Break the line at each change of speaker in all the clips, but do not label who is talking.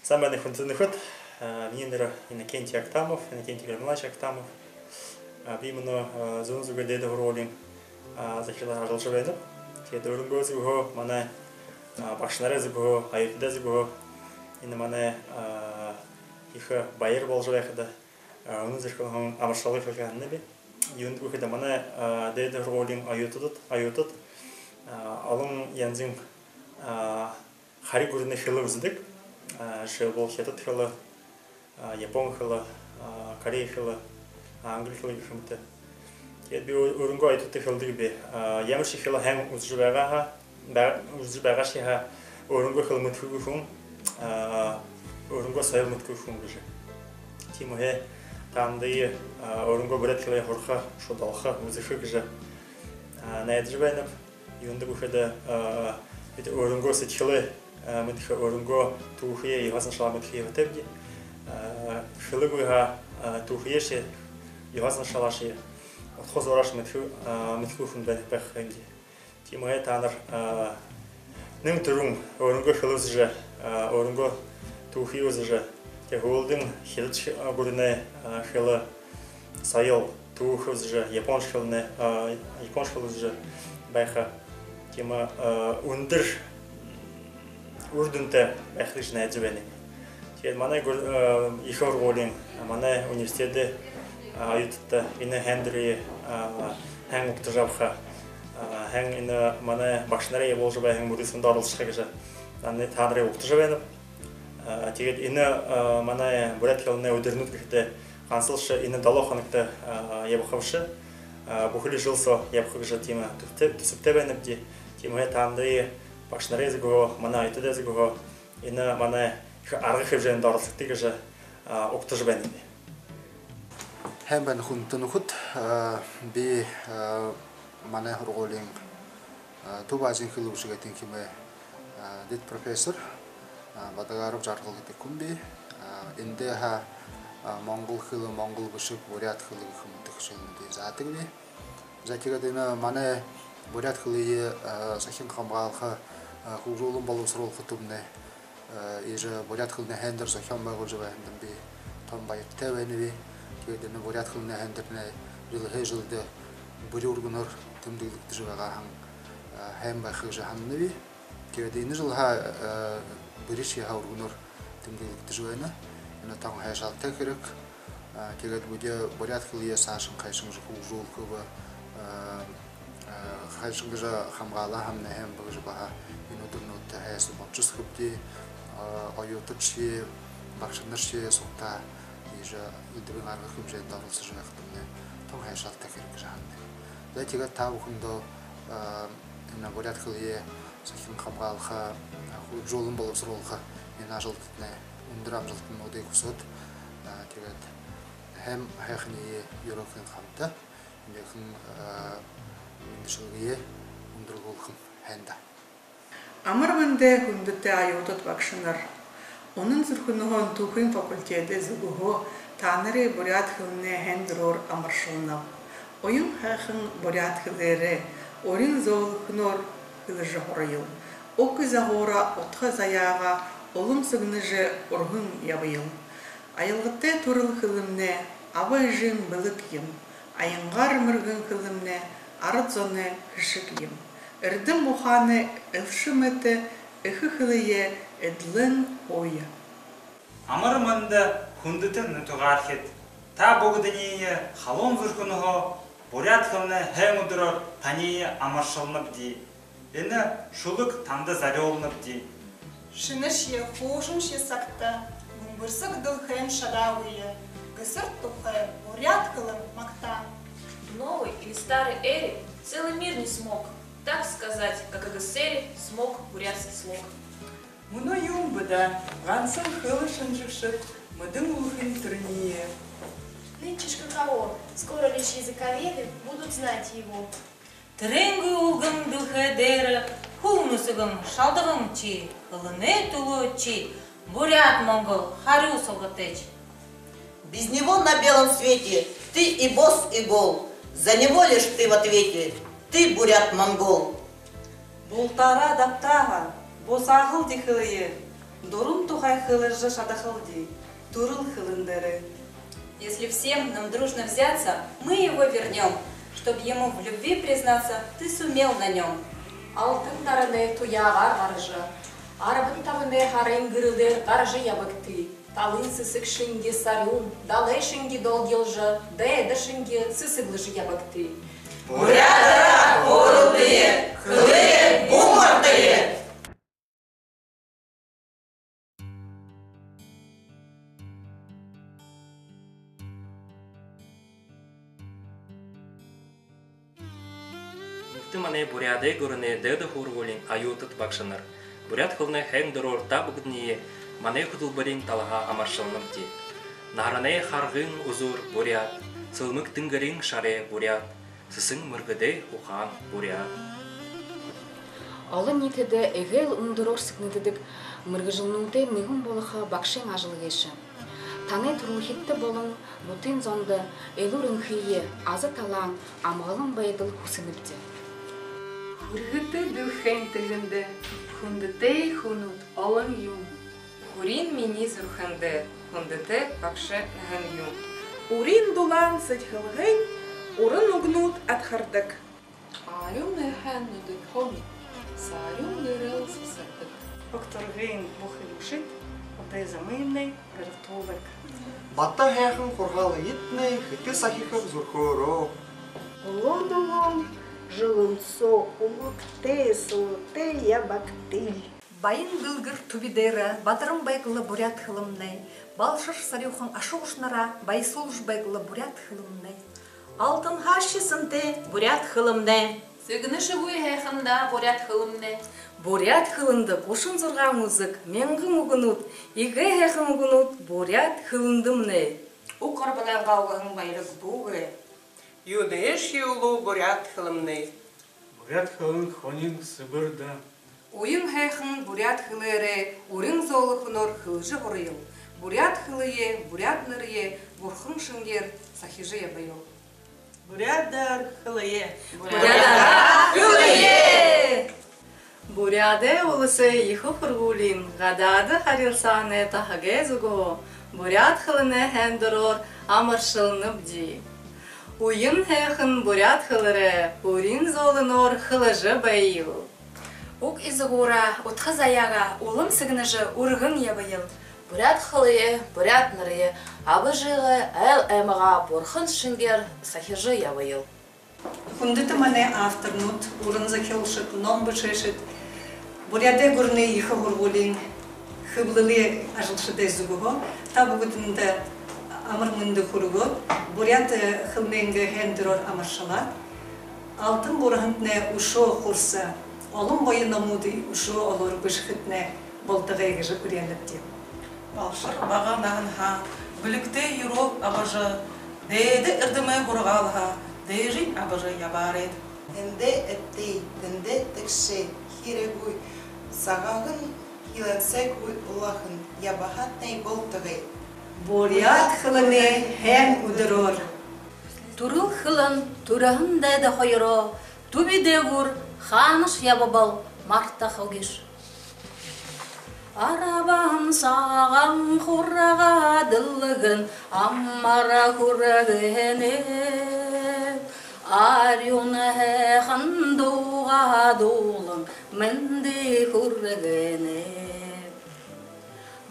Самый хунтный ход, Нинера Иннокентий Актамов, Иннокентий Германович Актамов. Именно зунзуга деда ролим захила ажалшавенов. Те дөрөнгөөс гоо манай багшнараас гоо аюудаас гоо энэ манай их баяр болж байхад өнөө зэрхэн амаршалыг хэлгэнэ би. Юунд гөхөд манай деда ролим аюудад алан янзын хари гүрний хэлэг үздэг. Шилбол хятад хэлэг, япон хэлэг, корей хэлэг, англи хэлэг гэмтэй. Тэгээд би өрөнгөө аюудтай хэлдэг би. Ямар шиг хэлэг хэн үзэж байгаа шиха өрөнгөө хэл мэдгүй хүн өрөнгөө соёл мэдгүй хүн гэж. Тийм үү? Тандый өрөнгөө бүрät хэлэг хорхоо шудалхаа үзэх гэж найдаж байна. Юунд гөхөд бид өрөнгөө сэтгэлээ мэдх өрөнгөө түүхий явасан шалаа мэдх явтайг хэлэгүйха түүхийш явасан шалааш отхоос ораш мэдхүү хүн байх юм. Тийм ээ та нар нэг төрүн өрөнгөө хэлүүлж өрөнгөө түүхий үзэж тэг хөлдөн хэлж бүрнэ хэл соёл түүх үзэж япон хэлж байха тийм өндөр үрдүнтэй байх гэж найдаж байна. Тэгээд манай их сургуулийн манай университет аюуттай энэ хандри хэн өгдөж авах хэн энэ манай багш нарын болж байгаа мөрөсөнд оролцох гэж та нарын өгдөж байна. Тэгээд энэ манай бүрät хэлний өдөрнүүд гэхдээ ганцлш энэ 7 хоногт явах авш бүхэл жилсо явах гэж тийм төсөвтэй байна би. Тийм ээ та нарын багш нарын згөө манай аюуттай згөө энэ манай арга хэмжээнд оролцдог гэж өгдөж байна.
Хэмбэн хүнтэн хут би манай сургуулийн төвазин хэлүүшгээ тэнхимэ дэд профессор бадагаров жаргал гэдэг хүн би. Эндээ ха монгол хэл монгол бишг бурят хэл гэх мэт хэмжээнд заадаг би. За тэгээд энэ манай бурят хэлийг сахин хамгаалах хөгжүүлэн боловсруулах төмнө иж бурят хэлний хендер сахин байгуулж байгаа юм би том баяртай байна би. Тэгээд энэ бурят хэлний хендернээ хэлхээжлдэ бүрүүргөнөр тэмдэглэгдэж байгаа хайм байх гэж хандна би. Тэгээд энэ жил бэриши хавргөнөр тэмдэглэгдэж байна. Энэ том хайшаалтай хэрэг. Тэгээд бурят хэлийг саашин хайшин хөгжүүлэх хайшин гэж хамгаалаа хамна хайм гэж баа энэ өдөрнөд хайсан болчихс хөвдий оюутчи багш нар шээ суута иж өдрийн арга хэмжээнд оролцож байх юм том хайшаалтай хэрэг гэж хандна. За тэгээд та бүхэндээ энэ бурят хэлийг сахин хамгаалах хөгжүүлэн боловсруулах энэ ажилтны өндөр амжилтнуудыг хүсэж тэгээд хайм хайхны ерөнхий хамтаа энэхэн шүргие өндөргөөлхөн хайнда.
Амар мандэ хүндэтэй аюутад багш нар унан зүрхнөөн түүхийн факультетээс өгөө та нарын бурят хэлний хэндроор амаршуулна. Оюн хайхан бурят хэлээрээ өрийн зөөлхнөр хэлж хорёо. Ок загора утха заяага улам сэгнэж ургын явъя. Аялгаттай төрөл хэлэмнэ авайжин бэлэг юм. Аянгаар мөргөн хэлэмнэ ард зоны хшиг юм. Эрдэм буханы элшимэт эххэлие эдлэн оя.
Амар манда хүндэтэн тугаархэд та бүгдний халуун зүрхнөө бурят хэлний хайм өдрөөр таны амаршуулнабди. Энэ шулуг танда зариулнабди.
Шинэш я хошим шесакта мумбырсак дыл хайм шадауя. Гасыр тухай бурят хэлэм макта.
Новый или старый эри целый мир не смог так сказать, как АГСР смог бурятский слог.
Муно юмбада, ганцам хэлышин жившит, мадым улхин трыние.
Нынче каково, скоро лишь языковеды будут знать его.
Тренгу улгам дылхадера, хулнусыгам шалдыгам чи, хылыне тулу чи, бурят монгол, харю солгатеч.
Без него на белом свете ты и босс, и гол. За него лишь ты в ответе, ты бурят-монгол.
Болтара даптага, босахыл дихылые, Дурун тухай хылыжы шадахалди, турыл хылындары.
Если всем нам дружно взяться, мы его вернем. Чтоб ему в любви признаться, ты сумел на нем.
Алтындарыны туяға қаржы, арабыттағыны харын гырылды қаржы ябыкты. Талын сысык шынге сарюн, далы шынге долгилжы, дәйді шынге сысыглыжы ябыкты.
Буряда, орылдые, хылые, бумардые.
Мане буряды горыны дэды хургулин аютыт бакшанар. Бурят хылны хэм дурор табыгдные мане худулбарин талага амаршалным ти. Наране харгын узур бурят, сылмык тынгырин шаре бурят, сысын мыргыды ухан бурят.
Алын нитеде эгел ундурор сыкнытыдык мыргыжылнуде мыгын болыха бакшен ажылгеші. Таны турухитті болын бутын зонды элурын хые азы талан амалын байдыл хусыныпты.
Хургыты дылхен тыгынды, хундыты хунут алын юм. Хурин мини зурханды, хундыты бакшы эгін юм.
Урин дулан сыдхылгын, урын угнут атхардык.
Арюн эгін нүдік хоми, сарюн нырыл сысырдык.
Октыргын бухылушит, одай замынный гыртулык.
Батта хэхэн хургалы етней, хыты сахихып зурхоро.
Лондон жылынсо умукты суты ябакты.
Байын гылгыр тубидера, батырым байгылы бурят хылымнай. Балшыр сарюхан ашуғышнара, байсулж байгылы бурят хылымнай.
Алтын хашисынты бурят хылымнай.
Сөгініші бұй хэхында бурят хылымнай.
Бурят хылынды пошын зырға музык, менгі мұгынут, игі хэхы мұгынут, бурят хылындымнай.
Укыр білән қауғын байрық бұғы.
Юдеш юлу бурят хылымнай.
Бурят хылын хонин Сыбырда.
Ойын хэхын бурят хылыры, урын золықынор хылжы ғырыл. Бурят хылые, бурят нырые, бурхын шынгер сахижы ябайыл.
Бурядар хылые.
Бурядар хылые! Буряде улысы ихы фыргулин, гадады харилсаны тахаге зуго, бурят хылыны хэндорор амаршылнып ди. Уйын хэхын бурят хылыры, урин золынор хылыжы байыл.
Ук изыгура, утхыз аяға, улым сігініші урғын ябайыл. Бурят хылые, бурят нырые, абы жығы әл әміға борхын шынгер сахижы ябайыл.
Хундыты мане авторнут, урын захилшыт, ном бышешыт. Буряде гурны ихы гургулин, хыблылы ажылшыды зугуго, табы гүтінді амырмынды хуруго, бурят хылменгі хендерор амаршалат, алтын бурхантне ушо хурса, олым бойы намуды ушо олор бышхытне болтыға егіжі күреніпті.
Балшыр бағанағынға, бүлікті юрол абажы, дейді үрдімі бұрғалға, дейжін абажы ябар ед.
Энде әттей, дінді тікші, хирегуй, сағағын хиленсек уй улахын, ябахатнай болтығы.
Бурят хылыны хэм удырор.
Турыл хылын, турағын дәді қойыро, тубидегур, ханыш ябабал, марта хылгеш. Арабан саған хурраға дылығын, аммара хуррағыны. Арюны хэхын дуға дулың, мінді хуррағыны.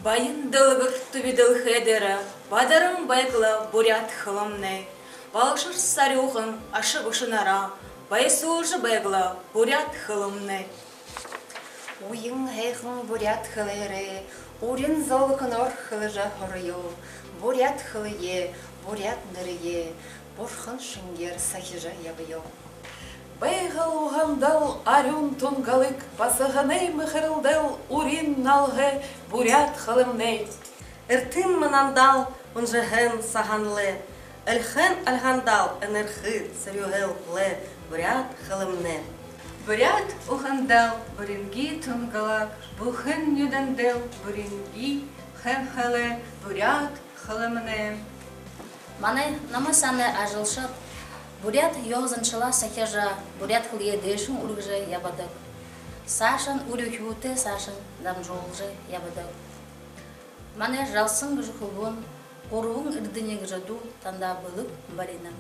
Байын дылғыр түбиділ хедері, бадарым байгылы бурят хылымны. Балшыр сарюхын ашы бушынара, байсулжы байгылы бурят хылымны.
Уйын хэхын бурят хылыры, урин золықын ор хылыжа хорыю, бурят хылые, бурят нырые, борхын шынгер сахижа ябыю.
Байгыл уғандал арюн тунгалык, басығанай мыхырылдал урин налғы бурят хылымнай.
Иртын мынандал унжыхын сағанлы, үлхын алғандал энерхы сарюғылы бурят хылымны.
Бурят уғандал буринги тунгалак, бұхын юдандал буринги хын-хылы бурят хылымны.
Маны намасаны ажылшып, бурят йоғзыншыла сахежа, бурят хылие дэшін ургжы ябадық. Сашын урюхюты Сашын дамжолжы ябыдау. Мане жалсын гжухулун, коруун ирдыне гжаду танда былык баринам.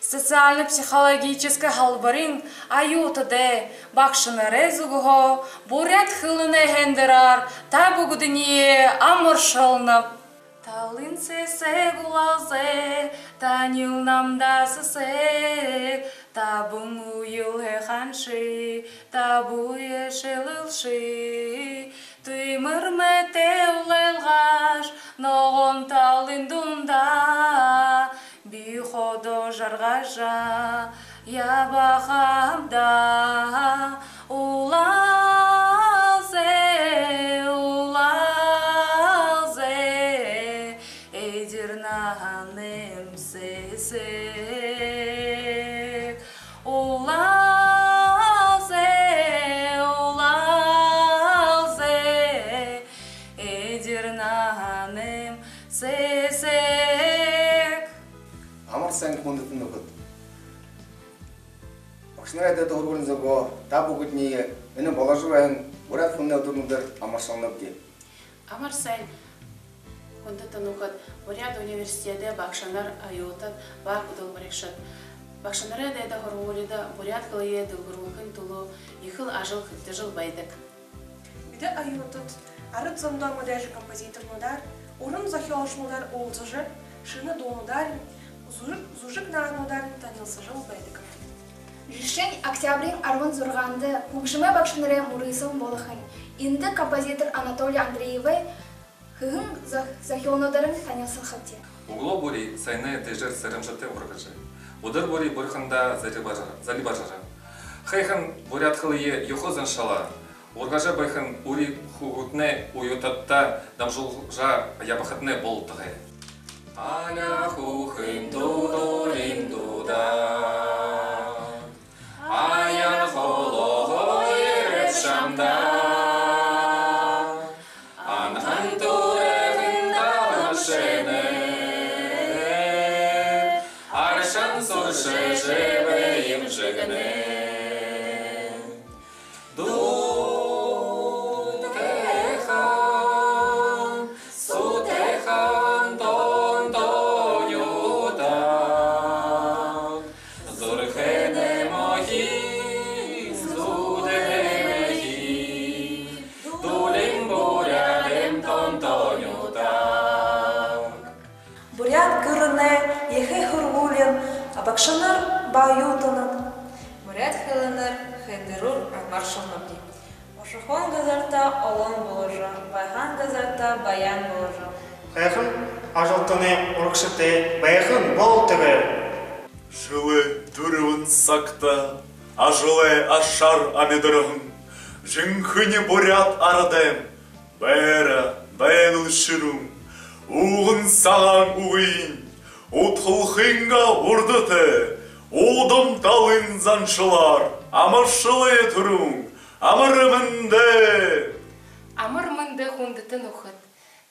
Социально-психологический халбарин аютыде бакшынары зугуго бурят хылыны хендерар табугудыне амыршылнып. Талын сесе гулалзе, танил намда сесе, табун уйыл ханши, табу ешелылши. Тымырмете улайлгаш, ноғон талын дунда. Биходо жаргажа, я бахамда, улалзе, эдирнаханем сесек, улалзе, эдирнаханем сесек.
Амар сайн хүндэт нөхөд. Багшнараа дэд хургуулын зөгөө та бүгдний энэ боломжтой ураад хүннээ өдрөндөр амар соннов ди.
Амар сайн хүндэт нөхөд ураад университетде багшнар аютат баг удалбарышат. Багшнараа дэд хургуулыда ураад кылые дылгырулгын тулу ихыл ажыл жыл байдык.
Биде аютат арыт зонда модель композитор модар, урын захиош модар олжы, шина донудар, зужик на модар танылсы жыл байдык.
Жишень октябрин арван зурганды мукшыма бакшыныры мурыйсым болыхын. Инді композитор Анатолий Андреевы хыгын захионодарын танылсын хатте.
Угло бори сайны тежер сырымшаты ургажы. Удар бори бурханда зали бажара. Хайхан бурят хылые юхозан шала. Ургажа байхан ури хугутне уютатта дамжулжа ябахатне болтыгы. Аляху хынду линдуда. Аян холого ереп шамда. Анхан турегін далашене. Аршан суршы жебейім жігіне.
Бурят гырыне ехе хургулен, абакшанар баютынат.
Бурят хылыныр хедерур маршалнабди. Ошохон газарта олон боложа, байхан газарта баян боложа.
Хайхын ажалтыны уркшыты байхын бол тігі.
Жылы дүрівін сақта, ажылы ашар амедырығын, жыңхыне бурят арадым, бәйра бәйныл шырым. Уғын саған уғын, ұтқылқынға ұрдыты, одым талын заншылар, амыршылы тұрың, амырмынды.
Амырмынды хундытын ұқыт.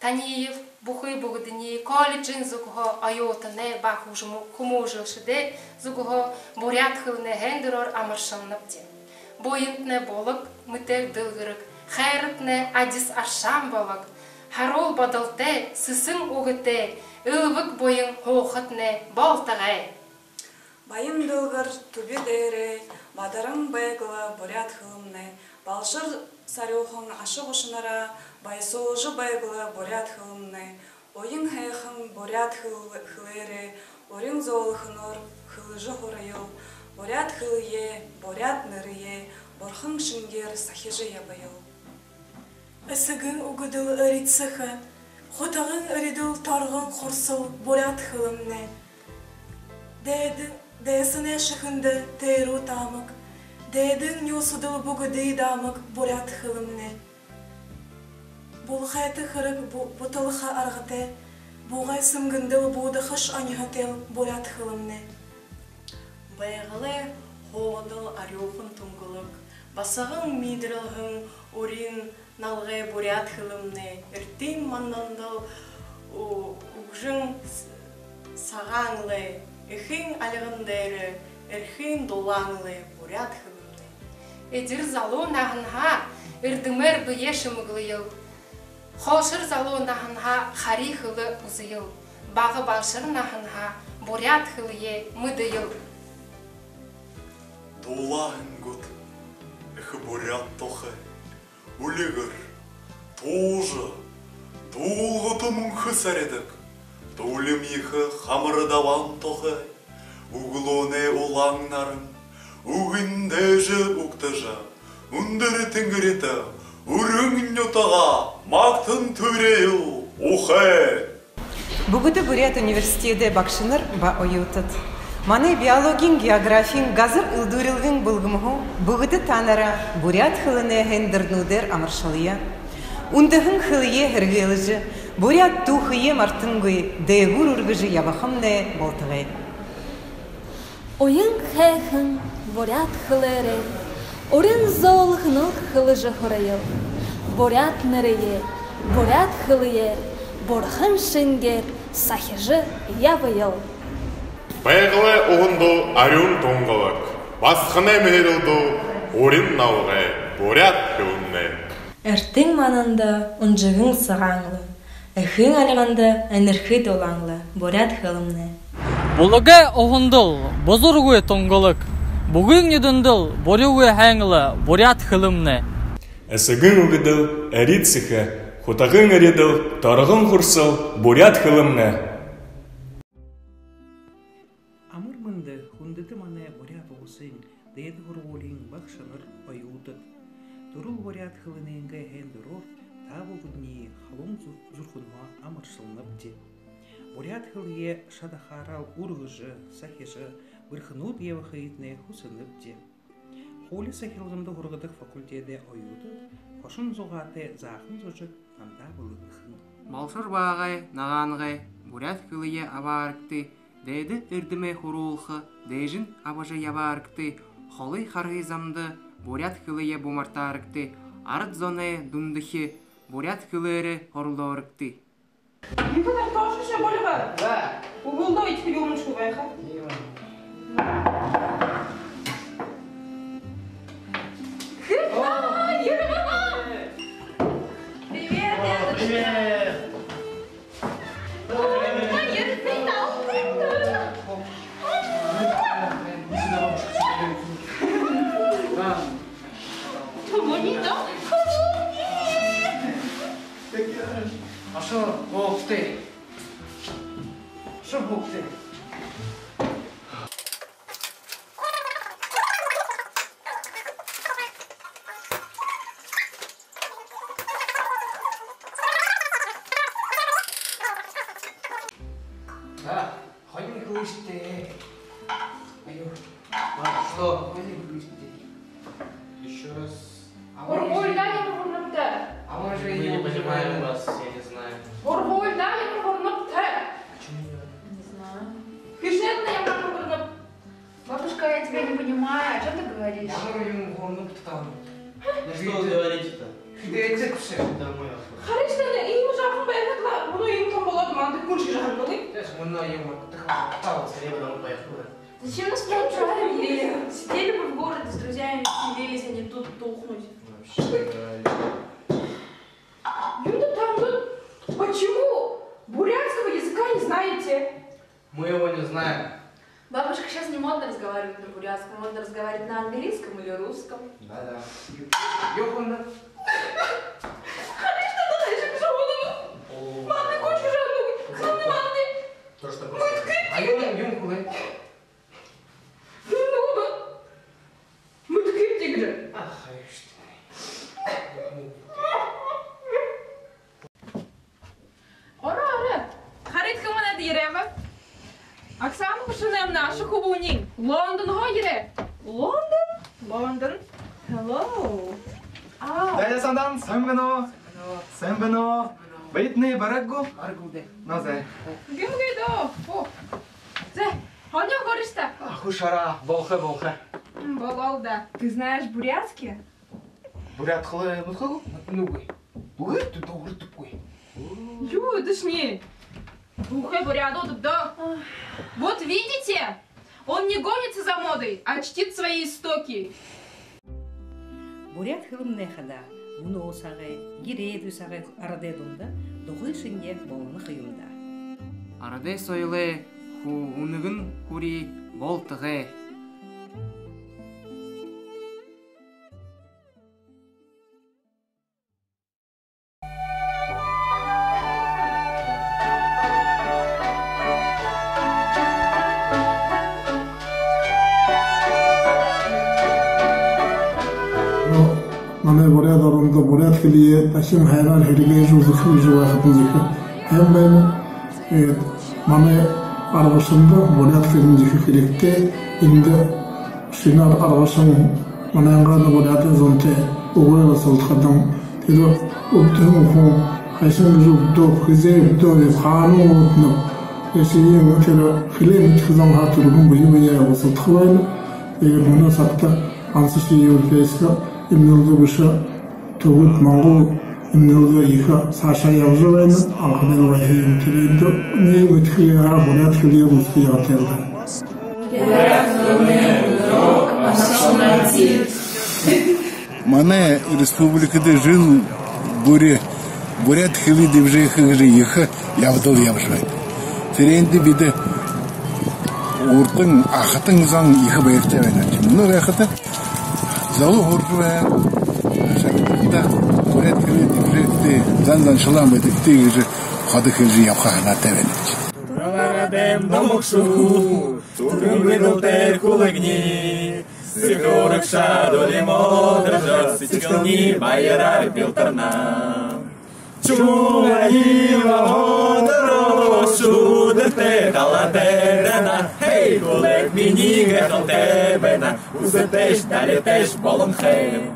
Таниев бұқы бұғыдыне колледжін зұғығы айотыны бақ құму жылшыды зұғығы бурят хылыны хендірор амыршылныпты. Бойынтны болық мүтек дылғырық, хайрытны адис ашам болық. Харол бадылты, сысың оғыты, ылвық бойын хоқытны балтығы.
Байым дылғыр түбі дәрі, бадарың байгылы бурят хылымны, балшыр сарюхын ашық ұшынара, байсолжы байгылы бурят хылымны, ойын хайхын бурят хылыры, орын золықыныр хылыжы хорайыл, бурят хылые, бурят нырые, борхын шынгер сахижы ябайыл. Әсігін ұғыдыл әритсіхі, хотағын әриділ тарғын қорсыл бурят хылымны. Дәсіне шықынды тәйру тамық, дәдің несудыл бұғыды дамық бурят хылымны. Бұл қайты қырық бұтылыға арғыты, бұғай сымгындыл бұды қыш анығытел бурят хылымны.
Байғылы хоғыдыл арюқын тұңғылық, басағын мидірілғын орин налғай бурят хылымны, үртін маннандыл ұғжын сағаңлы, үхін алығындары, үрхін долаңлы бурят хылымны.
Эдір залу нағынға үрдімер бұе шымығылы, Холшыр залу нағынға хари хылы ұзыйыл, бағы балшыр нағынға бурят хылые мұдыйыл.
Долағын ғыт, үхі бурят тоқы, Улигыр, тоже, долғыты мұңқы сәредік, долым ехі қамыры даван тоқы, ұғылоне олаңнарын, ұғындәжі ұқтыжы, ұндыры тінгіреті, үрің нютаға, мақтын түрейіл, ұқы.
Бүгіді Бурят университеті бақшыныр ба ойутыд. Маны биологин, географин, газыр ұлдырылғын бұлғымғы бүгіді танара Бурят хылыны хендірнудер амыршалыя. Ундығын хылые хіргеліжі, Бурят тухые мартынгы дайгур үргіжі ябақымны болтығы.
Ойын хайхын Бурят хылыры, орын золғынық хылыжы хұрайыл. Бурят нырые, Бурят хылые, борхын шынгер, сахижы ябайыл.
Байғылы ұғынды арюн тоңғылық, басқыны мүйрілді орын науғы Бурят хылымны.
Әртің манында ұнжығың сығаңлы, әхің алғанда әнірхі долаңлы Бурят хылымны.
Бұлығы ұғындыл, бұзырғы тоңғылық, бүгін едінділ, борюғы әңілі Бурят хылымны.
Әсігін ұғыдыл әрит сіхі, Хутағын әриділ, тарығын құрсыл Бурят хылымны.
Амырмынды хундыты маны Бурят оғысын, дәйді ғырғолың бақшаныр айуытыд. Дұрыл Бурят хылыныңғы әндірор, табы күдіне халым зүрхынма амыршылынып де. Бурят хылые шадахарал урғыжы, сахижы, бірхынуд евахаитне хусынып де. Холі сахилғымды ғырғыдық факультеде айуытыд, Қошын зоғаты зағын зожық танда бұлығын.
Балшыр бағай, нағанғай,
бурят хылые абарыкты, деді үрдіме хурулхы, дейжін абажы ябарыкты, холы харгызамды, бурят хылые бумартарыкты, арт зоне дундыхи, бурят хылыры хорлорыкты.
Никогда тоже еще более бар? Да. Уголно и тебе умничку выехать?
А що бухти? Що бухти? Да, ходим глышты. Что? Ходим глышты. Еще раз.
Бургуль, да, я провернута.
А мы же не понимаем вас, я не знаю.
Бургуль, да, я провернута.
Почему
не знаю? Пишет, я провернута.
Бабушка, я тебя не понимаю, о чем ты говоришь?
Я говорю ему горнук там.
Ну что вы говорите-то?
Хидеете все.
Харишта, и мы жахнем поехать, ну и там была команда, кунши жахнули.
Сейчас мы на ему тахал, скорее бы нам поехали.
Зачем нас провожали? Сидели бы в городе с друзьями, веселились, а не тут тухнуть. Ну там, ну почему? Бурятского языка не знаете?
Мы его не знаем.
Бабушка, сейчас не модно разговаривать на бурятском, модно разговаривать на английском или русском.
Да-да. Ёхана.
Харишта, да, я же живу. Мамы, кучу живу. Ханы, мамы.
То, что просто. А юм кулы.
Мы такие тигры.
Ах,
Ора. Харит кымына дейреба. Оксана пошынем нашу хубунин. Лондон гойре. Лондон. Hello.
Дайда сандан, сэмбэно. Бейтни барагу.
Баргуде.
Назе.
Гимгейдо. Зе, хоня гориста.
Хушара, волхе.
Бололда. Ты знаешь бурятский?
Бурят хлы, мутхагу?
Нугой. Угы, ты добрый тупой.
Ю, это ж не. Ухэ буряду, да. Вот видите? Он не гонится за модой, а чтит свои истоки.
Бурят хылымне хада, уну осагы, гиреду сагы арадедунда, догы шинге болны хыйымда.
Араде сойлы, уныгын хури болтыгы.
Мане бурят орунда бурят хилие ташим хайран хилие жузухи жуахатын зихи. Hem ben mane arabasında burят хилин зихи хилекте indi шинар arabasın mane angada бурятın zonte uğra saltkadan tedo ubtuhum hu hayşın jubdo khizebdo ve khanu utnu esiye mesela hilen khizam haturgun buyuya wasaltkhayn buna sakta ansışı yurfeska имнылды быша төгөт монгол имнылды иха саша явжывайны алханел вайхим тиридо не мытхия бурят хилия бусхия телда.
Мане республикада жил бурят хили девжеха иха явдал явжывайны. Теренди биде уртың ахытың заң иха байыртавайны. Мыны байхыта залу хуржуэ, да, бурят хили девжехте зандан шылам бэдэг тегежи ходы хилжи явхахана тавайны.
Тураварадем намукшу, турым выдалтер кулыгни, сыгорыкша долимо дрожат, сычкални байрар пилтарна. Чуаива одрошу, дерте калатерена, хей, кулык миниге халтебена, узетеш, далетеш, болынхе.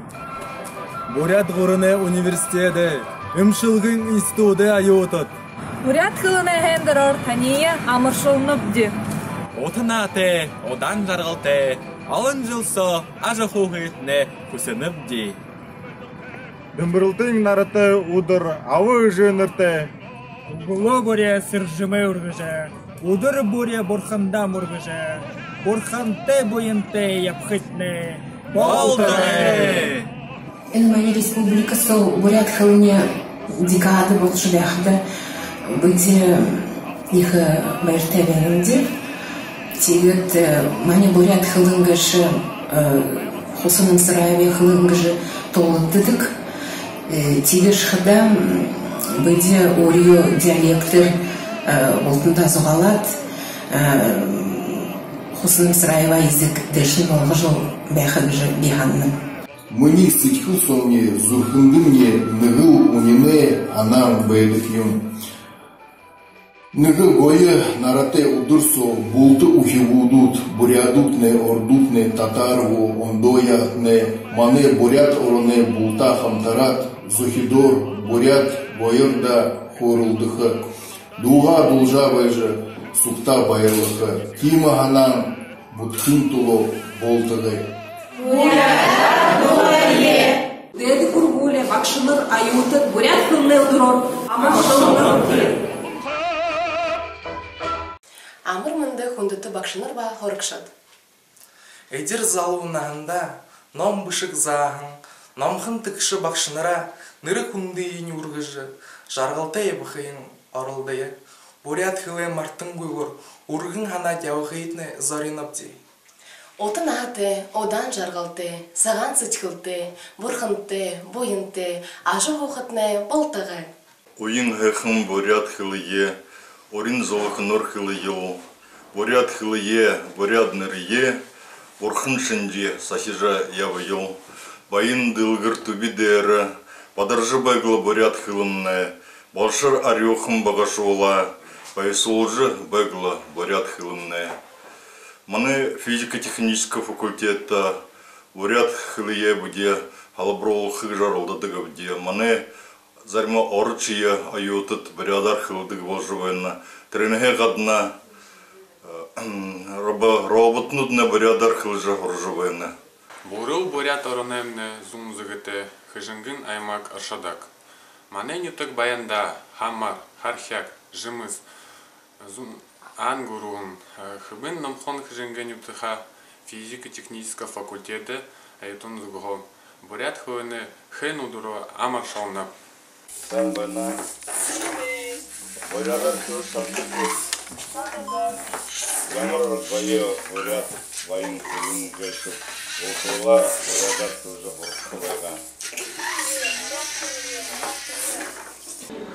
Бурят ғұрыны университеті, үмшілгін институты айотыт.
бурят хылына хендерор тания амыршылныпды.
Отынаты, одан жарғалты, алын жылсо, ажы хуғытны күсініпді.
Дүмбірілтің нарыты ұдыр, ауы жөнірті.
Бұлы бұре сыржымы үргіжі, ұдыр бұре бұрхандам үргіжі, бұрханты бойынты япхытны.
Болдыры!
Эльмани республикасы бурят хылыне декады болшыбяхды бұйде ехі бәртәберімді. Тегіт мане бурят хылынгышы Хусының сырайбе хылынгышы толыттыдық. Тегіш хыда бұйде орию диалектір болтында зұғалат. Хусының сырайба езік дәшін болғыжыл бәхігіжі бейханның.
Мені стичку сонне зурхынды мне нығыл унине анам бәйдік юм. Нығыл гойы нарате удырсо булты ухивудут, бурядутне, ордутне, татарву, ондоятне, мане бурят ороне булта хамтарат, зухидор, бурят бойырда хорылдықы. Дуға дулжа байжы, сукта байырлықы. Тима ханам бұтхын туло болтығы.
Деди кургуле бакшыныр аюты бурят хылны удырор, амыршылны.
Амыр мынды хундыты бакшыныр ба хорыкшат.
Эдир залуынағында ном бышық зағын, номхын тікші бакшыныра ныры хундыйын ургыжы, жарғалтай бұқайын орылдайы. Бурят хылы мартын гуйгур, ургын хана дяуғайтны заринапти.
Отын аты, одан жарғалты, саған сычқылты, бұрхынты, бойынты, ажы хоқытны болтығы.
Ойын хэхым бурят хылые, орин золықыныр хылые, бурят хылые, бурят нырые, бұрхын шынде сахижа явыйыл, байын дылгыр түбі дәрі, падаржы байгылы бурят хылымны, балшыр арёхым бағашуыла, байсолжы байгылы бурят хылымны. Маны физико-технический факультетта бурят хылые буде халаброл хыжарылдыдығы буде. Маны зарма орчия аютыт бурядар хылдығы болжывайна. Тренеге гадна роботнудна бурядар хылжа хоржывайна.
Бурыл бурят оронемне зумзыгыты хыжынгын аймак аршадак. Маны нютык баянда хамар, хархяк, жымыз, ангурун хыбын намхон хыжынгын ютыха физико-технический факультеты айтун зуго бурят хылыны хэн удуро амар шалнап.
Sen bana бурядар хыл шалнап. Ямар байы бурят байын хылын гэшіп, оқыла бурядар хылжа хорқылайға.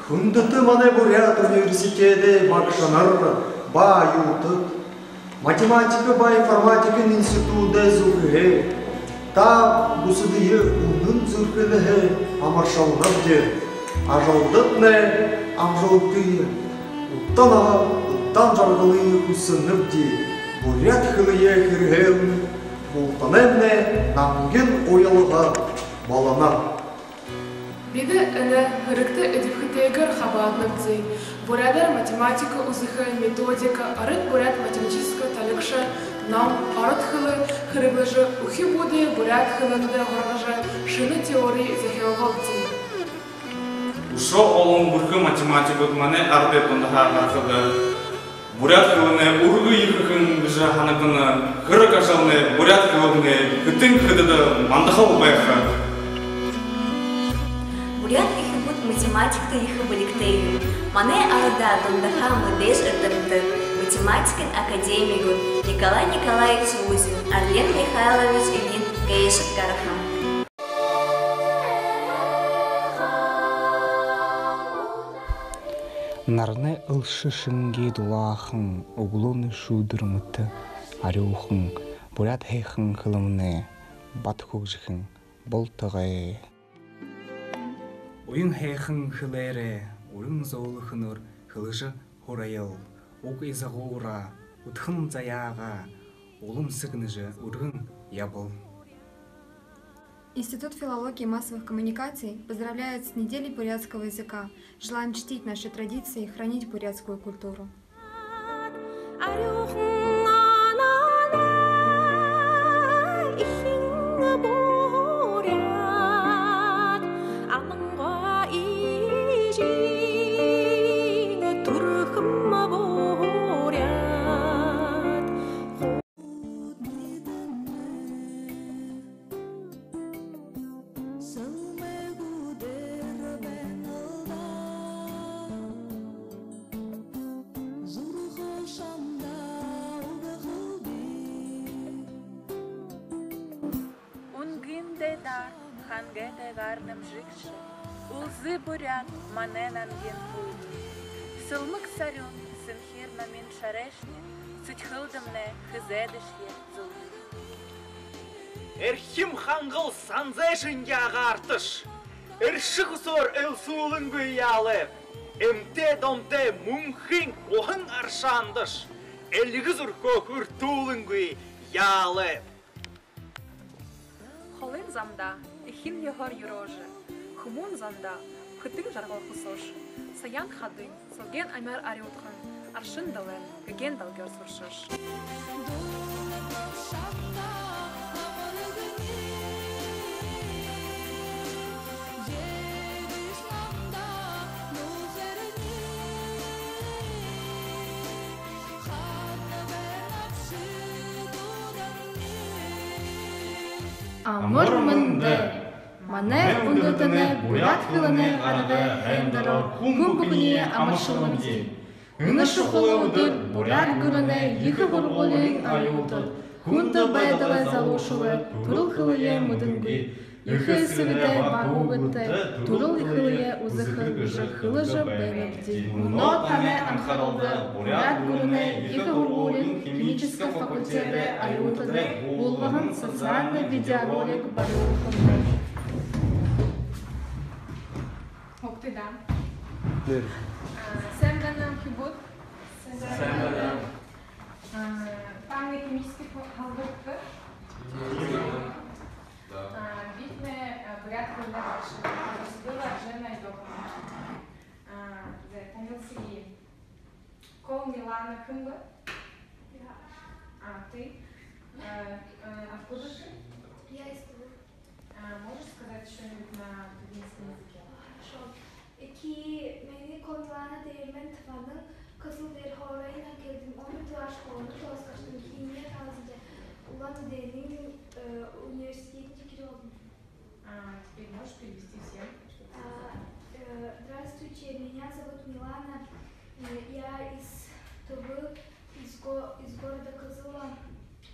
Хундыты мане бурят университеті бакшанар ба ютыт, математика ба информатика институты зурхе, та бусыдые унын зурхелехе амаршалнабде, ажалдытне амжалдые, уттан жарғылые күсініпде, бурят хылые хирхелн, болтанемне наңген ойалыға балана.
Биді әні ғырықты әдіпхітегір хабадныбдей, бурядар математика узыхы, методика, арыт бурят математическа талықшы, нам арыт хылы хырыглыжы, ухи буды бурят хылынды ғырғыжы, шыны теории захеоғалдей.
Ушо олың бұрқы математикут мане ардет ондаға ғарқылы. Бурят хылыны урғы екіқын ғыжы ханықыны, ғыры қашалыны, бурят хылыны, күттің қыдыды мандықал байқы.
Бурят ихы бұд математикты ихы біліктейін. Мане арада тондаха мыдеш ыртырды. Математикын академигун Николай Николаевич Лузин, Арлен Михайлович Ильин Гаешек Карахам.
Нарны ылшы шынге дулахын, углуны шудырмыты, арюхын, бурят хейхын хылымны, батхугжихын, болтығай.
Ойын хейхын хылайры, ойын зоулы хыныр, хылыжы хорайыл, оқ изағуыра, ұтхын заяға, олым сығыныжы ұрғын ябыл.
Институт филологии и массовых коммуникаций поздравляет с неделей бурятского языка. Желаем чтить наши традиции и хранить бурятскую культуру.
Хангете гарным жикши, улзы бурят маненан ген хуйду. Сылмык сарюн, сымхир намин шарешне, сутьхылдымне хызедышье зулы.
Эрхим хангыл санзэшинге ағартыш, эршіғысор элсулын гүйялы, эмте-домте мумхин оғын аршандыш, элгіз үрко үртулын гүйялы.
Холын замда, эхин егор юрожи, хумун замда, хытын жаргал хусош, саян хадын, соген амяр ариутхан, аршын дален, геген далгер суршыш.
Амыр мынды, мане ундутыны, бурят хылыны, арғы әндірі, хум бүгіне амыршылым дей. Үнішы хылы удыр, бурят гүріні, егі бұрғылын айылдыр. Хунды байдылы залушылы, турыл хылые мұдынгы. Ехы сывыды бағу бітті, турыл хылые ұзықы гүжі хылыжы бәйніпді. Но таны анхарылды, бурят гүріні, егі бұрғылын, химический факультеті айылдыры, болғығын социальный видеоролик барылықынды. Оқтыда. Sen benim Hübut. Sen benim. Там не химический халдырды. Видно, порядка для ваших. Была жена и дома. Помнился ей. Кол Милана Кымба. А ты? Откуда ты?
Я из Тулы.
Можешь сказать что-нибудь на тувинском языке?
Хорошо. Ki beni Kontlana değirmen tıfanın Kızıl bir horayla geldim. 10 yıl aşk oldu. Toskaçtım. Kimliğe tazıca. Ulan dedim университете oldum.
Теперь можешь перевести всем?
Здравствуйте, меня зовут Милана. Я из Тувы, из города Кызыла.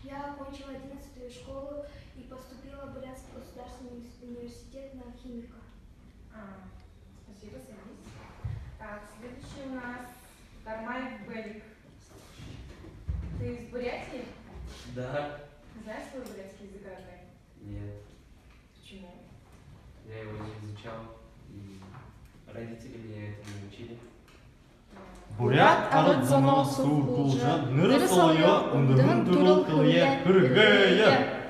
Я окончила 11-ю школу и поступила в Бурятский государственный университет на химика.
Спасибо, садись. Так, следующий у нас Дармаев Белик. Ты из Бурятии?
Да.
Знаешь свой бурятский язык родной?
Нет.
Почему?
Я его не изучал, и родители меня этому не учили.
Бурят арыт зано сур кулжа, ныры солyo, ундығын турыл кылые, хүргeye.